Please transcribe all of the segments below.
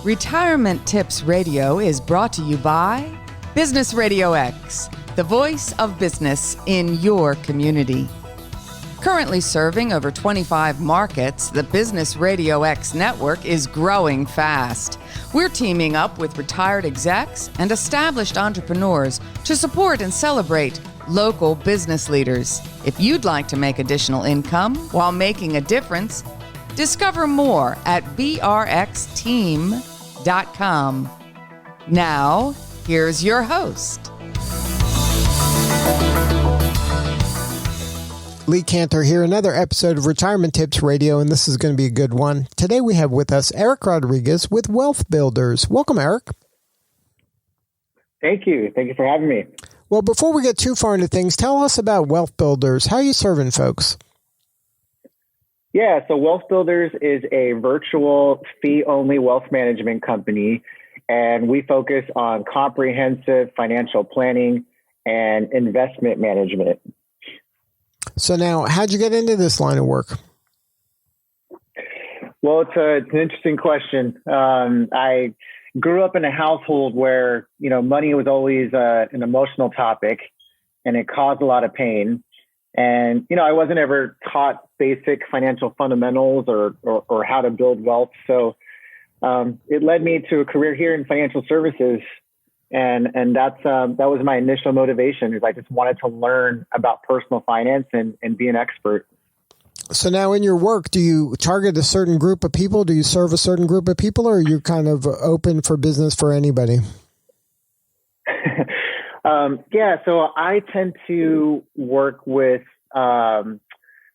Retirement Tips Radio is brought to you by Business RadioX, the voice of business in your community. Currently serving over 25 markets, the Business RadioX network is growing fast. We're teaming up with retired execs and established entrepreneurs to support and celebrate local business leaders. If you'd like to make additional income while making a difference, discover more at brxteam.com. Now, here's your host. Lee Cantor here, another episode of Retirement Tips Radio, and this is going to be a good one. Today we have with us Eric Rodriguez with WealthBuilders. Welcome, Eric. Thank you. Thank you for having me. Well, before we get too far into things, tell us about WealthBuilders. How are you serving folks? Yeah, so WealthBuilders is a virtual fee-only wealth management company, and we focus on comprehensive financial planning and investment management. So now, how'd you get into this line of work? Well, it's an interesting question. I grew up in a household where, money was always an emotional topic, and it caused a lot of pain. And, I wasn't ever taught basic financial fundamentals or how to build wealth. So it led me to a career here in financial services. And that was my initial motivation, is I just wanted to learn about personal finance and be an expert. So now in your work, do you target a certain group of people? Do you serve a certain group of people, or are you kind of open for business for anybody? So I tend to work with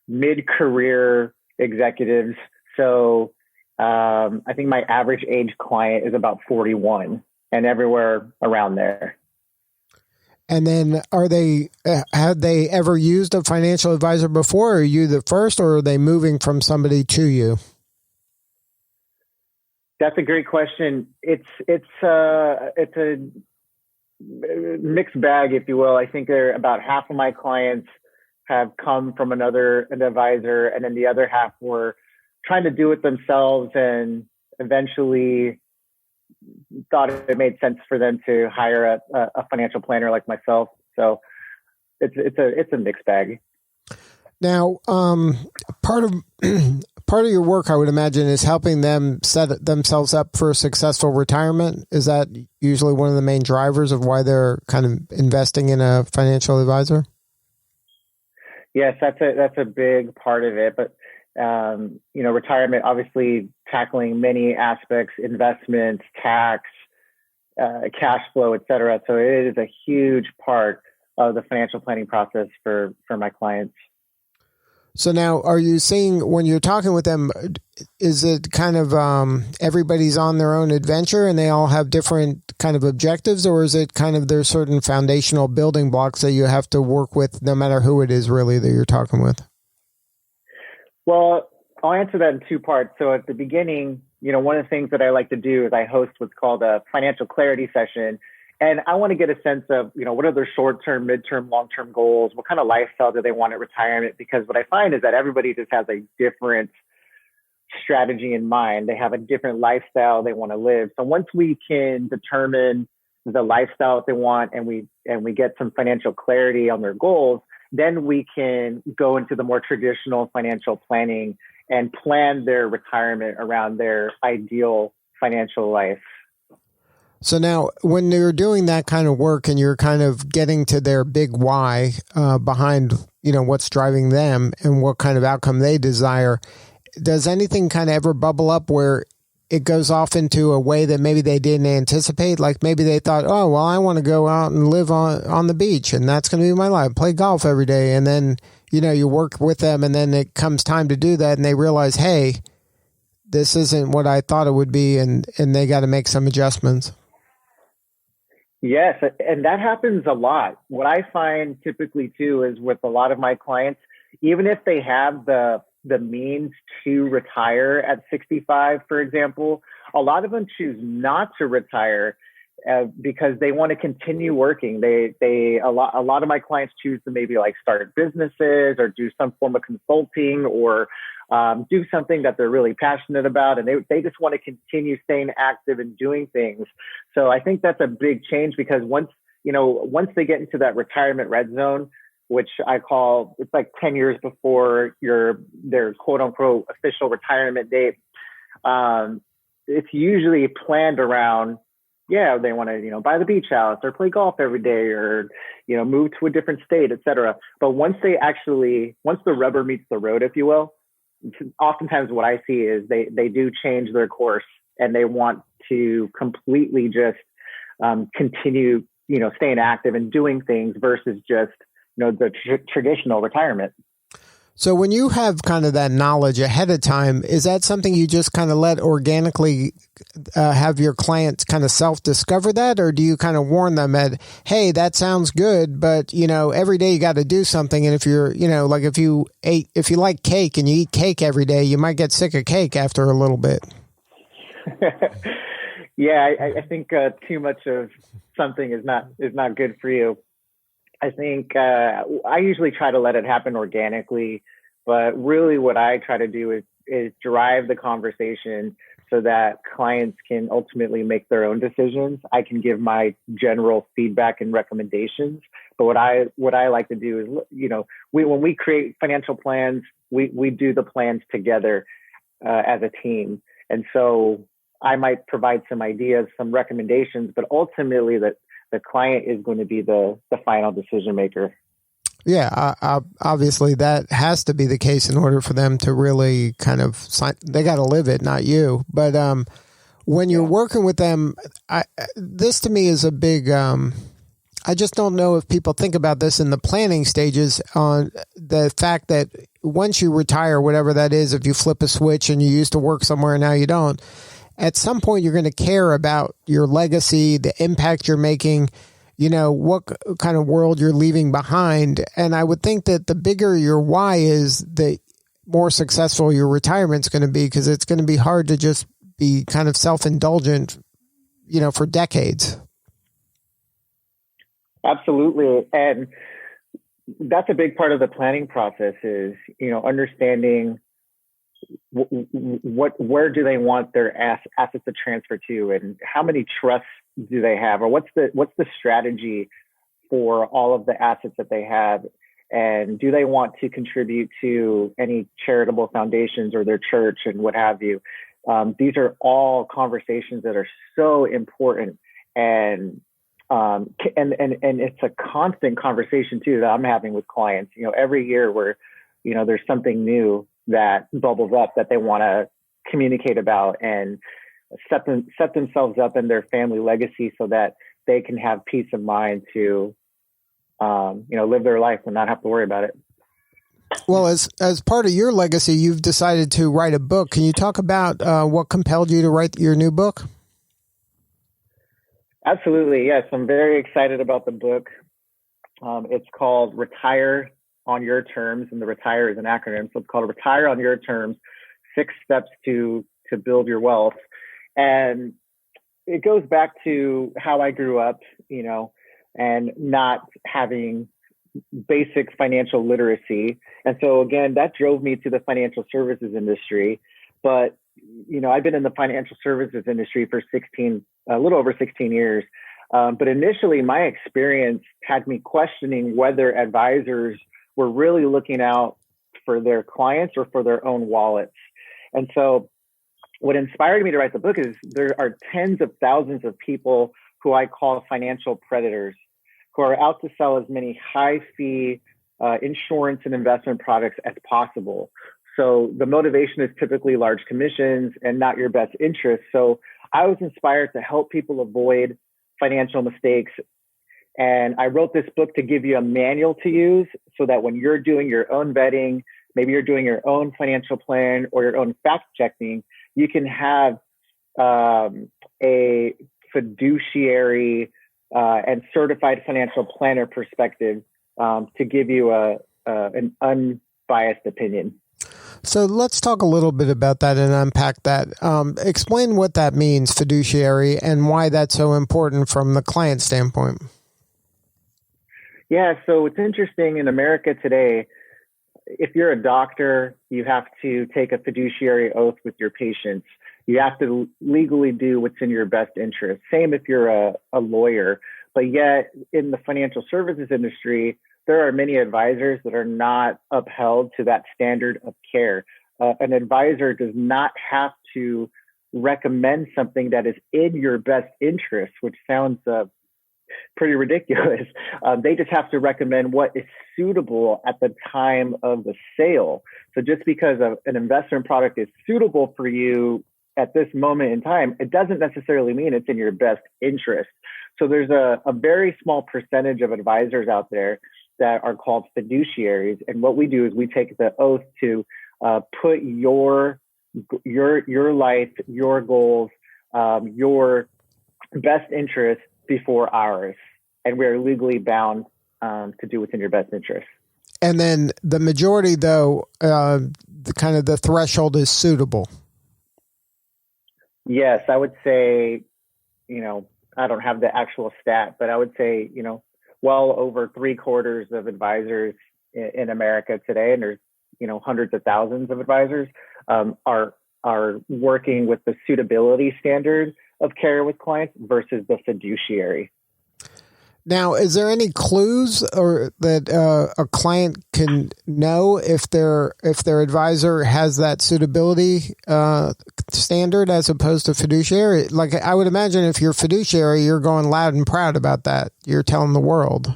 mid-career executives. So I think my average age client is about 41 and everywhere around there. And then have they ever used a financial advisor before? Are you the first, or are they moving from somebody to you? That's a great question. It's a mixed bag, if you will. I think about half of my clients have come from an advisor, and then the other half were trying to do it themselves and eventually thought it made sense for them to hire a financial planner like myself. So it's a mixed bag. Now, part of your work, I would imagine, is helping them set themselves up for a successful retirement. Is that usually one of the main drivers of why they're kind of investing in a financial advisor? Yes, that's a big part of it. But retirement, obviously tackling many aspects: investments, tax, cash flow, et cetera. So it is a huge part of the financial planning process for my clients. So now, are you seeing, when you're talking with them, is it kind of everybody's on their own adventure and they all have different kind of objectives, or is it kind of there's certain foundational building blocks that you have to work with no matter who it is really that you're talking with? Well, I'll answer that in two parts. So at the beginning, one of the things that I like to do is I host what's called a financial clarity session. And I want to get a sense of, what are their short-term, mid-term, long-term goals? What kind of lifestyle do they want at retirement? Because what I find is that everybody just has a different strategy in mind. They have a different lifestyle they want to live. So once we can determine the lifestyle that they want and we get some financial clarity on their goals, then we can go into the more traditional financial planning and plan their retirement around their ideal financial life. So now, when you're doing that kind of work and you're kind of getting to their big why behind, what's driving them and what kind of outcome they desire, does anything kind of ever bubble up where it goes off into a way that maybe they didn't anticipate? Like maybe they thought, oh, well, I want to go out and live on the beach, and that's going to be my life, play golf every day. And then, you work with them, and then it comes time to do that, and they realize, hey, this isn't what I thought it would be, and they got to make some adjustments. Yes, and that happens a lot. What I find typically too is with a lot of my clients, even if they have the means to retire at 65, for example, a lot of them choose not to retire because they want to continue working. A lot of my clients choose to maybe like start businesses or do some form of consulting or do something that they're really passionate about, and they just want to continue staying active and doing things. So I think that's a big change, because once they get into that retirement red zone, which I call, it's like 10 years before their quote unquote official retirement date, it's usually planned around, they want to, buy the beach house or play golf every day, or, move to a different state, et cetera. But once the rubber meets the road, if you will, oftentimes what I see is they do change their course, and they want to completely just continue, staying active and doing things versus just, the traditional retirement. So when you have kind of that knowledge ahead of time, is that something you just kind of let organically have your clients kind of self-discover that? Or do you kind of warn them that, hey, that sounds good, but, every day you got to do something. And if you're, like if you like cake and you eat cake every day, you might get sick of cake after a little bit. Yeah, I think too much of something is not good for you. I think I usually try to let it happen organically, but really what I try to do is drive the conversation so that clients can ultimately make their own decisions. I can give my general feedback and recommendations, but what I like to do is, when we create financial plans, we do the plans together as a team. And so I might provide some ideas, some recommendations, but ultimately the client is going to be the final decision maker. Yeah, obviously that has to be the case in order for them to really kind of they got to live it, not you. But when you're working with them, this to me is a big, I just don't know if people think about this in the planning stages, on the fact that once you retire, whatever that is, if you flip a switch and you used to work somewhere and now you don't, at some point you're going to care about your legacy, the impact you're making, what kind of world you're leaving behind. And I would think that the bigger your why is, the more successful your retirement's going to be, because it's going to be hard to just be kind of self-indulgent, for decades. Absolutely. And that's a big part of the planning process is, understanding where do they want their assets to transfer to, and how many trusts do they have, or what's the strategy for all of the assets that they have, and do they want to contribute to any charitable foundations or their church and what have you. These are all conversations that are so important, and it's a constant conversation too that I'm having with clients. Every year where there's something new that bubbles up that they want to communicate about and set themselves up in their family legacy so that they can have peace of mind to, live their life and not have to worry about it. Well, as part of your legacy, you've decided to write a book. Can you talk about what compelled you to write your new book? Absolutely. Yes. I'm very excited about the book. It's called Retire on Your Terms, and the retire is an acronym. So it's called Retire on Your Terms, 6 Steps to Build Your Wealth. And it goes back to how I grew up, and not having basic financial literacy. And so again, that drove me to the financial services industry. But, I've been in the financial services industry for a little over 16 years. But initially my experience had me questioning whether advisors were really looking out for their clients or for their own wallets. And so what inspired me to write the book is there are tens of thousands of people who I call financial predators, who are out to sell as many high fee insurance and investment products as possible. So the motivation is typically large commissions and not your best interest. So I was inspired to help people avoid financial mistakes. And I wrote this book to give you a manual to use so that when you're doing your own vetting, maybe you're doing your own financial plan or your own fact checking, you can have a fiduciary and certified financial planner perspective to give you an unbiased opinion. So let's talk a little bit about that and unpack that. Explain what that means, fiduciary, and why that's so important from the client standpoint. Yeah, so it's interesting in America today, if you're a doctor, you have to take a fiduciary oath with your patients. You have to legally do what's in your best interest. Same if you're a lawyer. But yet in the financial services industry, there are many advisors that are not upheld to that standard of care. An advisor does not have to recommend something that is in your best interest, which sounds pretty ridiculous. They just have to recommend what is suitable at the time of the sale. So just because an investment product is suitable for you at this moment in time, it doesn't necessarily mean it's in your best interest. So there's a very small percentage of advisors out there that are called fiduciaries. And what we do is we take the oath to put your life, your goals, your best interest before ours. And we are legally bound to do what's in your best interest. And then the majority, though, the threshold is suitable. Yes, I would say, I don't have the actual stat, but I would say, well over 3/4 of advisors in America today, and there's, hundreds of thousands of advisors, are working with the suitability standard of care with clients versus the fiduciary. Now, is there any clues or that a client can know if their advisor has that suitability standard as opposed to fiduciary? Like, I would imagine if you're fiduciary, you're going loud and proud about that. You're telling the world.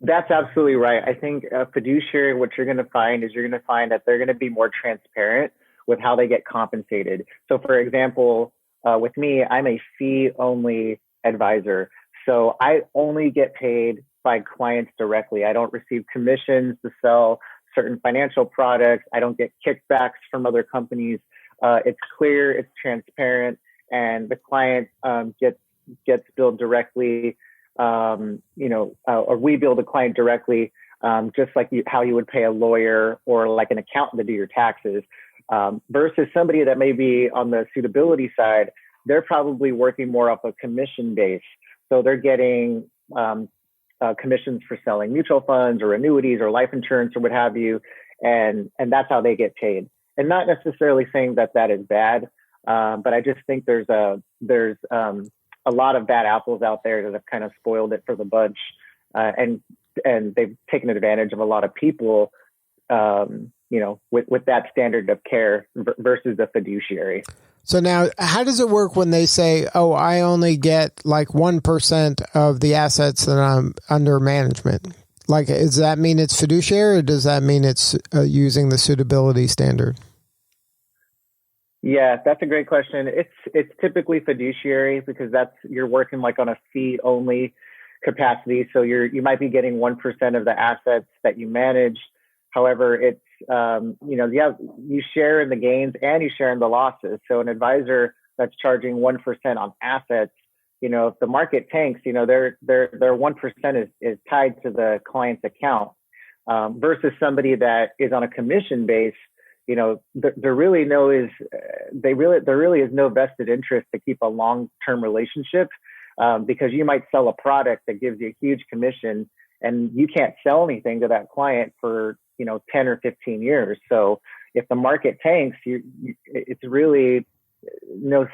That's absolutely right. I think a fiduciary, what you're going to find that they're going to be more transparent with how they get compensated. So for example, with me, I'm a fee-only advisor. So I only get paid by clients directly. I don't receive commissions to sell certain financial products. I don't get kickbacks from other companies. It's clear, it's transparent, and the client gets billed directly. Or we bill the client directly, just like how you would pay a lawyer or like an accountant to do your taxes. Versus somebody that may be on the suitability side, they're probably working more off a commission base. So they're getting commissions for selling mutual funds or annuities or life insurance or what have you. And that's how they get paid. And not necessarily saying that is bad, but I just think there's a lot of bad apples out there that have kind of spoiled it for the bunch. And they've taken advantage of a lot of people, with that standard of care versus the fiduciary. So now, how does it work when they say, oh, I only get like 1% of the assets that I'm under management? Like, does that mean it's fiduciary or does that mean it's using the suitability standard? Yeah, that's a great question. It's typically fiduciary because you're working like on a fee only capacity. So you might be getting 1% of the assets that you manage. However, it's you share in the gains and you share in the losses. So an advisor that's charging 1% on assets, if the market tanks, their 1% is tied to the client's account, versus somebody that is on a commission base. There really is no vested interest to keep a long-term relationship, because you might sell a product that gives you a huge commission and you can't sell anything to that client for 10 or 15 years. So if the market tanks, it's really no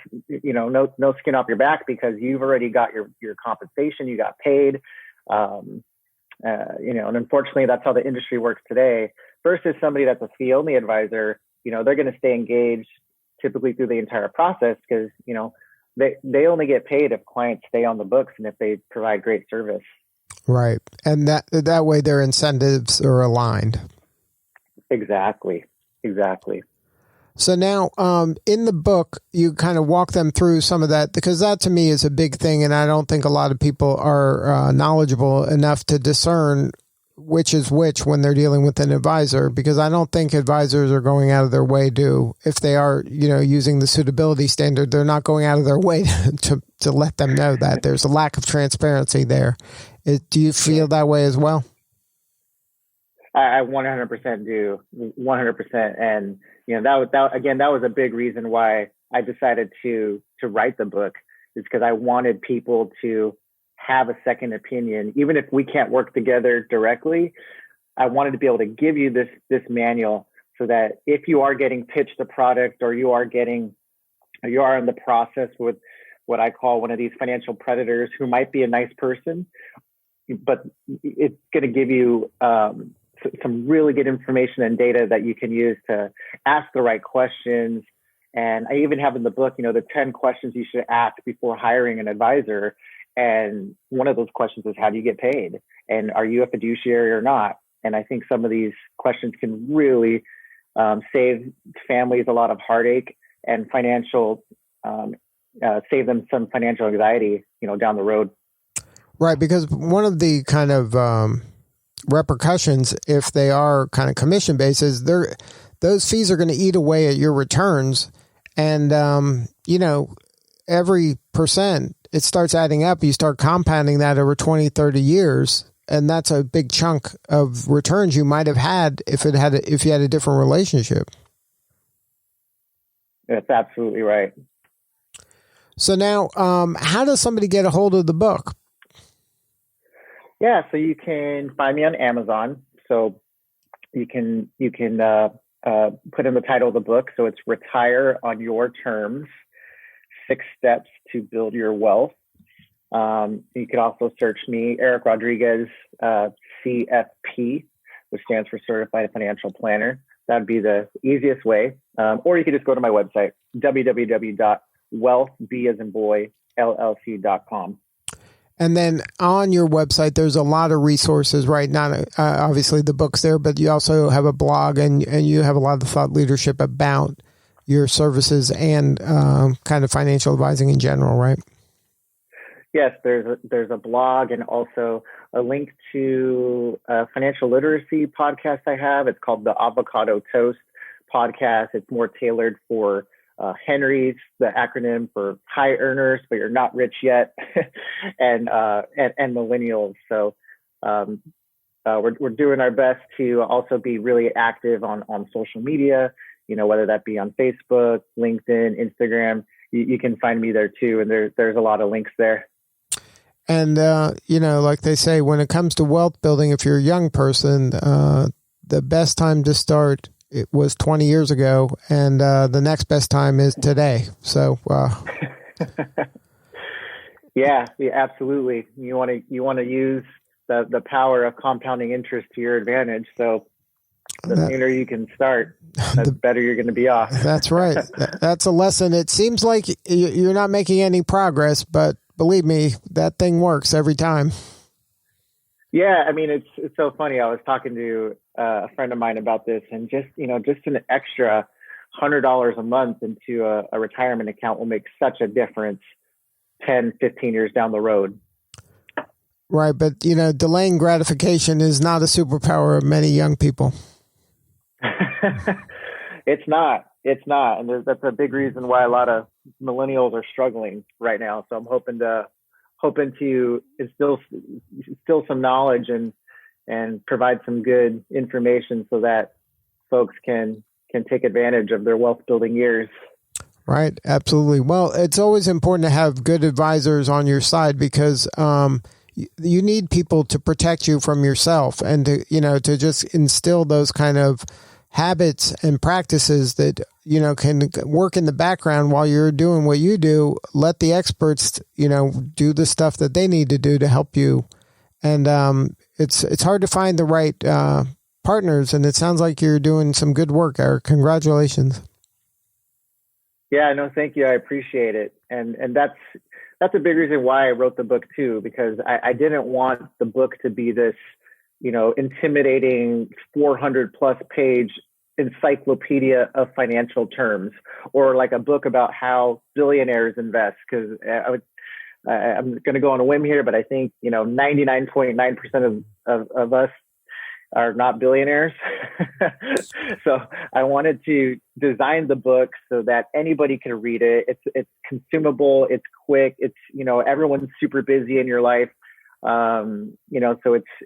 skin off your back because you've already got your compensation, you got paid. And unfortunately that's how the industry works today, versus somebody that's a fee only advisor. They're going to stay engaged typically through the entire process because, they only get paid if clients stay on the books and if they provide great service. Right. And that way their incentives are aligned. Exactly. So now, in the book, you kind of walk them through some of that, because that to me is a big thing. And I don't think a lot of people are knowledgeable enough to discern which is which when they're dealing with an advisor, because I don't think advisors are going out of their way if they are, using the suitability standard, they're not going out of their way to let them know that there's a lack of transparency there. Do you feel that way as well? I 100% do, 100%. And, that was a big reason why I decided to write the book, is because I wanted people to have a second opinion. Even if we can't work together directly, I wanted to be able to give you this manual so that if you are getting pitched a product, or you are in the process with what I call one of these financial predators who might be a nice person, but it's going to give you some really good information and data that you can use to ask the right questions. And I even have in the book, the 10 questions you should ask before hiring an advisor. And one of those questions is, how do you get paid? And are you a fiduciary or not? And I think some of these questions can really save families a lot of heartache and save them some financial anxiety, down the road. Right, because one of the kind of repercussions, if they are kind of commission based, is those fees are going to eat away at your returns, and every percent, it starts adding up. You start compounding that over 20, 30 years, and that's a big chunk of returns you might have had if you had a different relationship. That's absolutely right. So now, how does somebody get a hold of the book? Yeah, so you can find me on Amazon. So you can put in the title of the book. So it's Retire on Your Terms: 6 Steps to Build Your Wealth. You could also search me, Eric Rodriguez, CFP, which stands for Certified Financial Planner. That'd be the easiest way. Or you could just go to my website, www.wealthb.com. And then on your website, there's a lot of resources, right? Not obviously the book's there, but you also have a blog, and you have a lot of thought leadership about your services and kind of financial advising in general, right? Yes, there's a blog, and also a link to a financial literacy podcast I have. It's called the Avocado Toast Podcast. It's more tailored for Henry's, the acronym for high earners, but you're not rich yet, and millennials. So we're doing our best to also be really active on social media, whether that be on Facebook, LinkedIn, Instagram. You can find me there too. And there's a lot of links there. And, like they say, when it comes to wealth building, if you're a young person, the best time to start, it was 20 years ago, and the next best time is today. So, yeah, absolutely. You want to use the power of compounding interest to your advantage. So the sooner you can start, the better you're going to be off. That's right. That's a lesson. It seems like you're not making any progress, but believe me, that thing works every time. Yeah, I mean, it's so funny. I was talking to a friend of mine about this, and just an extra $100 a month into a retirement account will make such a difference 10, 15 years down the road. Right, but delaying gratification is not a superpower of many young people. It's not, and that's a big reason why a lot of millennials are struggling right now. So I'm hoping to instill some knowledge and provide some good information so that folks can take advantage of their wealth building years. Right. Absolutely. Well, it's always important to have good advisors on your side, because you need people to protect you from yourself, and to just instill those kind of habits and practices that can work in the background while you're doing what you do. Let the experts do the stuff that they need to do to help you. And it's hard to find the right partners, and it sounds like you're doing some good work, Eric. Congratulations. Yeah, no, thank you. I appreciate it. And that's a big reason why I wrote the book too, because I didn't want the book to be this, intimidating 400 plus page encyclopedia of financial terms, or like a book about how billionaires invest. Because I'm going to go on a whim here, but I think 99.9% of us are not billionaires. So I wanted to design the book so that anybody can read it. It's consumable, it's quick, it's everyone's super busy in your life. So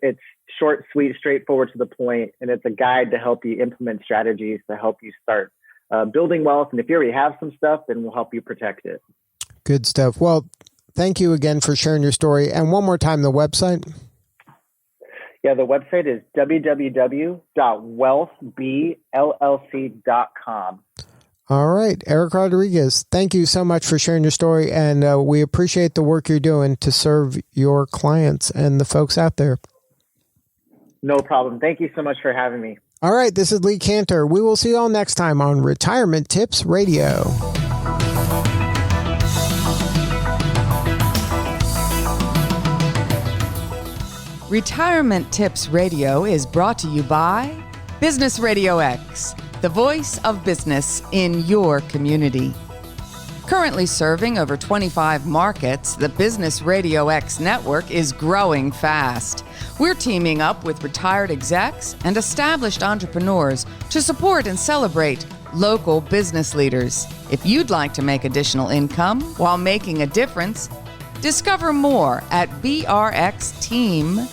it's short, sweet, straightforward, to the point, and it's a guide to help you implement strategies to help you start building wealth. And if you already have some stuff, then we'll help you protect it. Good stuff. Well, thank you again for sharing your story. And one more time, the website. Yeah, the website is www.wealthbllc.com. All right, Eric Rodriguez, thank you so much for sharing your story, and we appreciate the work you're doing to serve your clients and the folks out there. No problem. Thank you so much for having me. All right, this is Lee Cantor. We will see you all next time on Retirement Tips Radio. Retirement Tips Radio is brought to you by Business RadioX, the voice of business in your community. Currently serving over 25 markets, the Business RadioX network is growing fast. We're teaming up with retired execs and established entrepreneurs to support and celebrate local business leaders. If you'd like to make additional income while making a difference, discover more at brxteam.com.